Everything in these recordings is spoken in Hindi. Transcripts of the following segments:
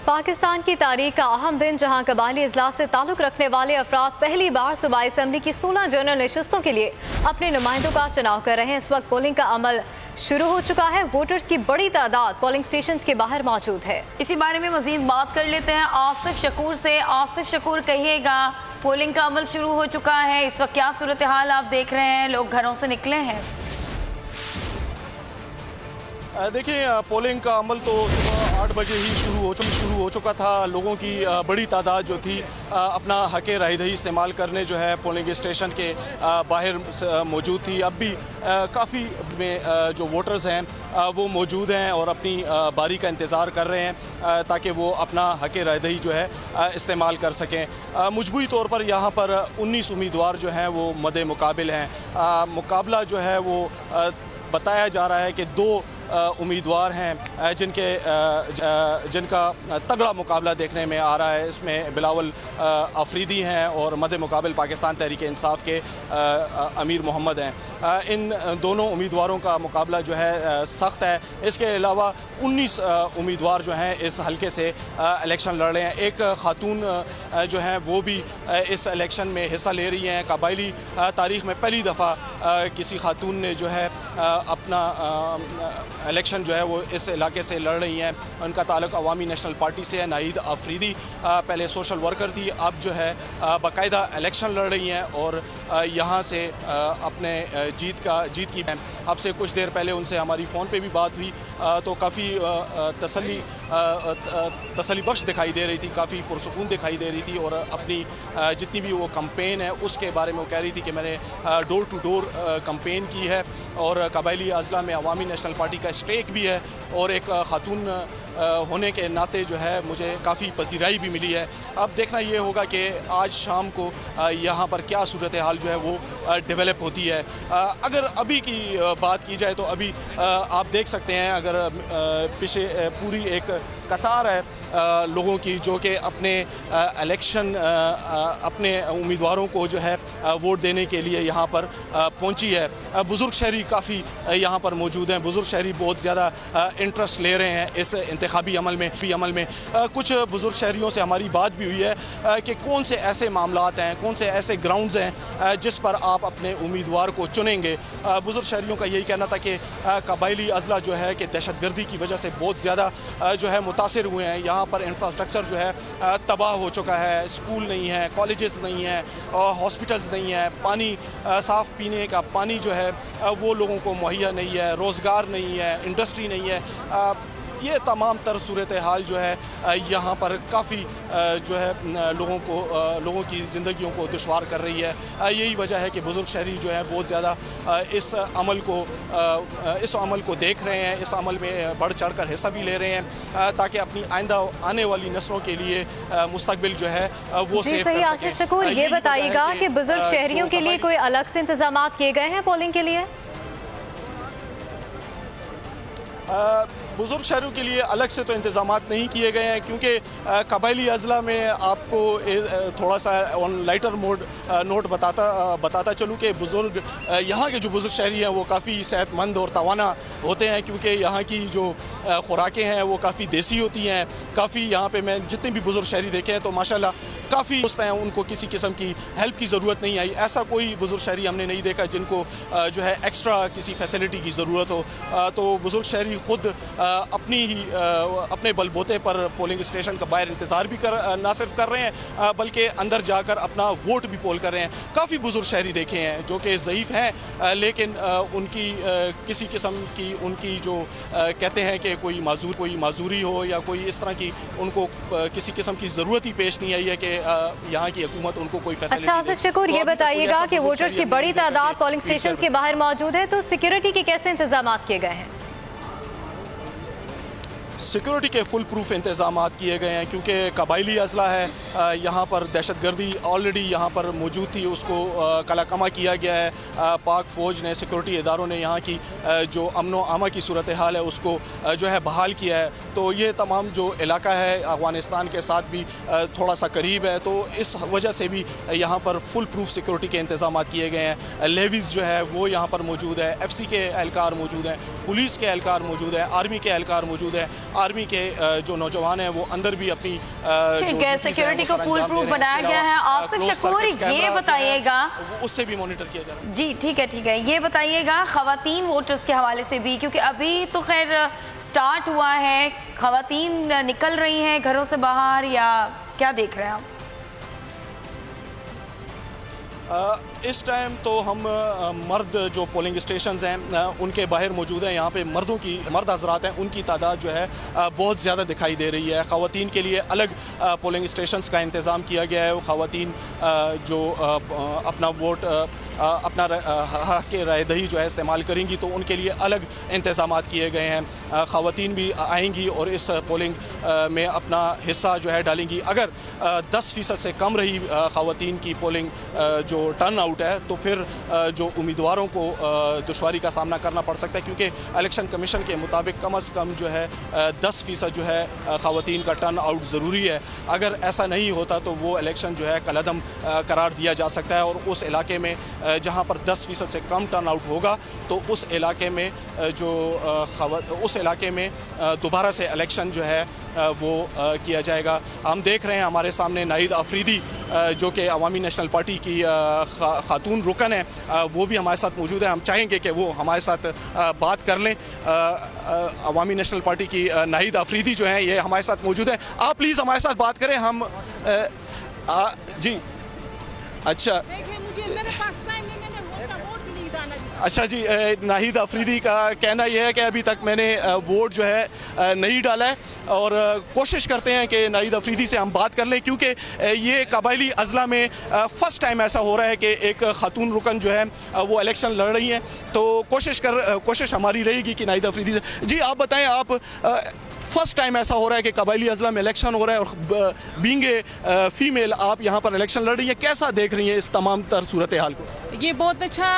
पाकिस्तान की तारीख का अहम दिन, जहां कबायली इजलास से ताल्लुक रखने वाले अफराद पहली बार सूबाई असम्बली की 16 जनरल नशिस्तों के लिए अपने नुमाइंदों का चुनाव कर रहे हैं। इस वक्त पोलिंग का अमल शुरू हो चुका है। वोटर्स की बड़ी तादाद पोलिंग स्टेशन के बाहर मौजूद है। इसी बारे में मजीद बात कर लेते हैं आसिफ शकूर से। आसिफ शकूर, कहिएगा, पोलिंग का अमल शुरू हो चुका है, इस वक्त क्या सूरत हाल आप देख रहे हैं? लोग घरों से निकले हैं? देखिए, पोलिंग का अमल तो सुबह 8 बजे ही शुरू हो चुका था। लोगों की बड़ी तादाद जो थी अपना हक़ रायदही इस्तेमाल करने जो है पोलिंग स्टेशन के बाहर मौजूद थी। अब भी काफ़ी में जो वोटर्स हैं वो मौजूद हैं और अपनी बारी का इंतज़ार कर रहे हैं ताकि वो अपना हक़ रायदही जो है इस्तेमाल कर सकें। मजबूरी तौर पर यहाँ पर 19 उम्मीदवार जो हैं वो मद्दे मुकाबिल हैं। मुकाबला जो है वो बताया जा रहा है कि 2 उम्मीदवार हैं जिनका तगड़ा मुकाबला देखने में आ रहा है। इसमें बिलावल अफरीदी हैं और मद्दे मुकाबिल पाकिस्तान तहरीक इंसाफ के अमीर मोहम्मद हैं। इन दोनों उम्मीदवारों का मुकाबला जो है सख्त है। इसके अलावा 19 उम्मीदवार जो हैं इस हलके से इलेक्शन लड़ रहे हैं। एक खातून जो हैं वो भी इस इलेक्शन में हिस्सा ले रही हैं। कबायली तारीख़ में पहली दफ़ा किसी खातून ने जो है अपना इलेक्शन जो है वो इस इलाके से लड़ रही हैं। उनका ताल्लुक अवामी नेशनल पार्टी से है। नाहिद अफरीदी पहले सोशल वर्कर थी, अब जो है बाकायदा इलेक्शन लड़ रही हैं और यहाँ से अपने जीत की अब से कुछ देर पहले उनसे हमारी फ़ोन पे भी बात हुई तो काफ़ी तसल्ली बख्श दिखाई दे रही थी, काफ़ी पुरसुकून दिखाई दे रही थी और अपनी जितनी भी वो कंपेन है उसके बारे में वो कह रही थी कि मैंने डोर टू डोर कंपेन की है और कबायली अज़ला में अवामी नेशनल पार्टी का स्टेक भी है और एक खातून होने के नाते जो है मुझे काफ़ी पसीराई भी मिली है। अब देखना ये होगा कि आज शाम को यहाँ पर क्या सूरत हाल जो है वो डेवलप होती है। अगर अभी की बात की जाए तो अभी आप देख सकते हैं, अगर पीछे पूरी एक कतार है लोगों की जो कि अपने इलेक्शन अपने उम्मीदवारों को जो है वोट देने के लिए यहाँ पर पहुँची है। बुज़ुर्ग शहरी काफ़ी यहाँ पर मौजूद हैं। बुज़ुर्ग शहरी बहुत ज़्यादा इंटरेस्ट ले रहे हैं इस इंतखाबी अमल में। कुछ बुज़ुर्ग शहरियों से हमारी बात भी हुई है कि कौन से ऐसे मामलात हैं, कौन से ऐसे ग्राउंड्स हैं जिस पर आप अपने उम्मीदवार को चुनेंगे। बुज़ुर्ग शहरियों का यही कहना था कि कबायली अज़ला जो है कि दहशतगर्दी की वजह से बहुत ज़्यादा जो है मुतासिर हुए हैं। यहाँ पर इंफ्रास्ट्रक्चर जो है तबाह हो चुका है। स्कूल नहीं है, कॉलेजेस नहीं हैं, हॉस्पिटल्स नहीं है, पानी साफ़ पीने का पानी जो है वो लोगों को मुहैया नहीं है, रोज़गार नहीं है, इंडस्ट्री नहीं है। ये तमाम तर सूरत हाल जो है यहाँ पर काफ़ी जो है लोगों की ज़िंदगियों को दुश्वार कर रही है। यही वजह है कि बुज़ुर्ग शहरी जो है बहुत ज़्यादा इस अमल को देख रहे हैं, इस अमल में बढ़ चढ़ कर हिस्सा भी ले रहे हैं ताकि अपनी आइंदा आने वाली नस्लों के लिए मुस्तकबिल जो है वो सेफ कर सकें। आसिफ शकूर, ये बताइएगा कि बुज़ुर्ग शहरियों के लिए कोई अलग से इंतजाम किए गए हैं पोलिंग के लिए? बुज़ुर्ग शहरों के लिए अलग से तो इंतज़ाम नहीं किए गए हैं क्योंकि कबायली अज़ला में आपको थोड़ा सा ऑन लाइटर नोट बताता चलूँ कि बुज़ुर्ग यहाँ के जो बुज़ुर्ग शहरी हैं वो काफ़ी सेहतमंद और तवाना होते हैं क्योंकि यहाँ की जो खुराकें हैं वो काफ़ी देसी होती हैं। काफ़ी यहाँ पे मैं जितने भी बुज़ुर्ग शहरी देखे हैं तो माशाल्लाह काफ़ी दोस्त हैं, उनको किसी किस्म की हेल्प की ज़रूरत नहीं आई। ऐसा कोई बुज़ुर्ग शहरी हमने नहीं देखा जिनको जो है एक्स्ट्रा किसी फैसिलिटी की ज़रूरत हो। तो बुज़ुर्ग शहरी ख़ुद अपने बलबूते पर पोलिंग स्टेशन का बाहर इंतज़ार भी ना सिर्फ कर रहे हैं बल्कि अंदर जाकर अपना वोट भी पोल कर रहे हैं। काफ़ी बुज़ुर्ग शहरी देखे हैं जो कि ज़ईफ़ हैं लेकिन उनकी किसी किस्म की उनकी जो कहते हैं कि कोई माजूरी हो या कोई इस तरह की उनको किसी किस्म की ज़रूरत ही पेश नहीं आई है कि यहाँ की हुकूमत उनको कोई फैसिलिटी दे। आसिफ शकूर, ये बताइएगा कि वोटर्स की बड़ी तादाद पोलिंग स्टेशन के बाहर मौजूद है, तो सिक्योरिटी के कैसे इंतजाम किए गए हैं? सिक्योरिटी के फुल प्रूफ इंतज़ाम किए गए हैं क्योंकि कबायली अज़ला है। यहाँ पर दहशतगर्दी ऑलरेडी यहाँ पर मौजूद थी, उसको कलाकमा किया गया है। पाक फ़ौज ने, सिक्योरिटी इदारों ने यहाँ की जो अमन आमा की सूरत हाल है उसको जो है बहाल किया है। तो ये तमाम जो इलाका है अफ़गानिस्तान के साथ भी थोड़ा सा करीब है, तो इस वजह से भी यहाँ पर फुल प्रूफ सिक्योरिटी के इंतज़ाम किए गए हैं। लेवीज़ जो है वो यहाँ पर मौजूद है, FC के एहलकार मौजूद हैं, पुलिस के एहलकार मौजूद है, आर्मी के एहलकार मौजूद है। आर्मी के जो नौजवान हैं वो अंदर भी अपनी सिक्योरिटी को फुल प्रूफ बनाया गया है। आसिफ शकूर, ये बताइएगा, उससे भी मॉनिटर किया जा रहा है। जी ठीक है, ये बताइएगा खवातीन वोटर्स के हवाले से भी, क्योंकि अभी तो खैर स्टार्ट हुआ है, खवातीन निकल रही हैं घरों से बाहर, या क्या देख रहे हैं आप? इस टाइम तो हम मर्द जो पोलिंग स्टेशंस हैं उनके बाहर मौजूद हैं। यहाँ पे मर्द हजरात हैं, उनकी तादाद जो है बहुत ज़्यादा दिखाई दे रही है। ख़वातीन के लिए अलग पोलिंग स्टेशंस का इंतज़ाम किया गया है। ख़वातीन जो अपना वोट अपना हक़ रायदही जो है इस्तेमाल करेंगी तो उनके लिए अलग इंतज़ाम किए गए हैं। ख़वातीन भी आएंगी और इस पोलिंग में अपना हिस्सा जो है डालेंगी। अगर 10% से कम रही ख़वातीन की पोलिंग जो टर्न आउट है तो फिर जो उम्मीदवारों को दुश्वारी का सामना करना पड़ सकता है, क्योंकि इलेक्शन कमीशन के मुताबिक कम अज़ कम जो है 10% जो है ख़वातीन का टर्न आउट ज़रूरी है। अगर ऐसा नहीं होता तो वो इलेक्शन जो है कलअदम करार दिया जा सकता है, और उस इलाके में जहाँ पर 10% से कम टर्न आउट होगा तो उस इलाके में दोबारा से इलेक्शन जो है वो किया जाएगा। हम देख रहे हैं हमारे सामने नाहिद अफरीदी जो कि अवामी नेशनल पार्टी की खातून रुकन है, वो भी हमारे साथ मौजूद है। हम चाहेंगे कि वो हमारे साथ बात कर लें। अवामी नेशनल पार्टी की नाहिद अफरीदी जो है ये हमारे साथ मौजूद है। आप प्लीज़ हमारे साथ बात करें। हम जी अच्छा अच्छा जी, नाहिद अफरीदी का कहना यह है कि अभी तक मैंने वोट जो है नहीं डाला है, और कोशिश करते हैं कि नाहिद अफरीदी से हम बात कर लें, क्योंकि ये कबायली अजला में फ़र्स्ट टाइम ऐसा हो रहा है कि एक खातून रुकन जो है वो इलेक्शन लड़ रही हैं। तो कोशिश हमारी रहेगी कि नाहिद अफरीदी से जी आप बताएं, आप फर्स्ट टाइम ऐसा हो रहा है कि कबायली अजला में इलेक्शन हो रहा है और बीइंग ए फीमेल आप यहाँ पर इलेक्शन लड़ रही हैं, कैसा देख रही हैं इस तमाम तर सूरत हाल को? ये बहुत अच्छा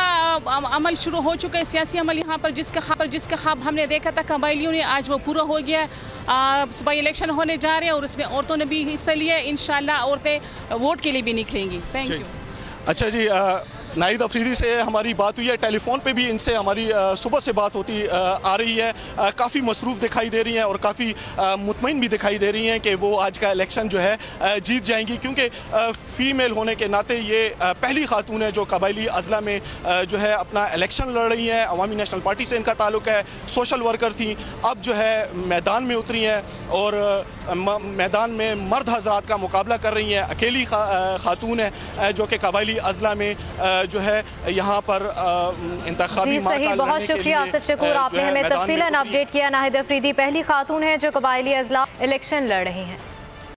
अमल शुरू हो चुका है, सियासी अमल यहाँ पर जिसका ख्वाब हमने देखा था कबायलियों ने, आज वो पूरा हो गया। सुबह इलेक्शन होने जा रहे हैं और उसमें औरतों ने भी हिस्सा लिया। इंशाल्लाह औरतें वोट के लिए भी निकलेंगी। Thank you. अच्छा जी, नाहिद अफरीदी से हमारी बात हुई है, टेलीफोन पे भी इनसे हमारी सुबह से बात होती आ रही है। काफ़ी मसरूफ़ दिखाई दे रही हैं और काफ़ी मुतमईन भी दिखाई दे रही हैं कि वो आज का इलेक्शन जो है जीत जाएंगी, क्योंकि फ़ीमेल होने के नाते ये पहली खातून है जो कबायली अजला में जो है अपना इलेक्शन लड़ रही हैं। अवामी नेशनल पार्टी से इनका ताल्लुक़ है, सोशल वर्कर थी, अब जो है मैदान में उतरी हैं और मैदान में मर्द हज़रात का मुकाबला कर रही हैं। अकेली खातून है जो कि कबायली अजला में जो है यहाँ पर इंतखाबी सही। बहुत शुक्रिया आसिफ शकूर, आपने हमें तफसीलन अपडेट किया। नाहिद अफरीदी पहली खातून है जो कबायली अजला इलेक्शन लड़ रही हैं।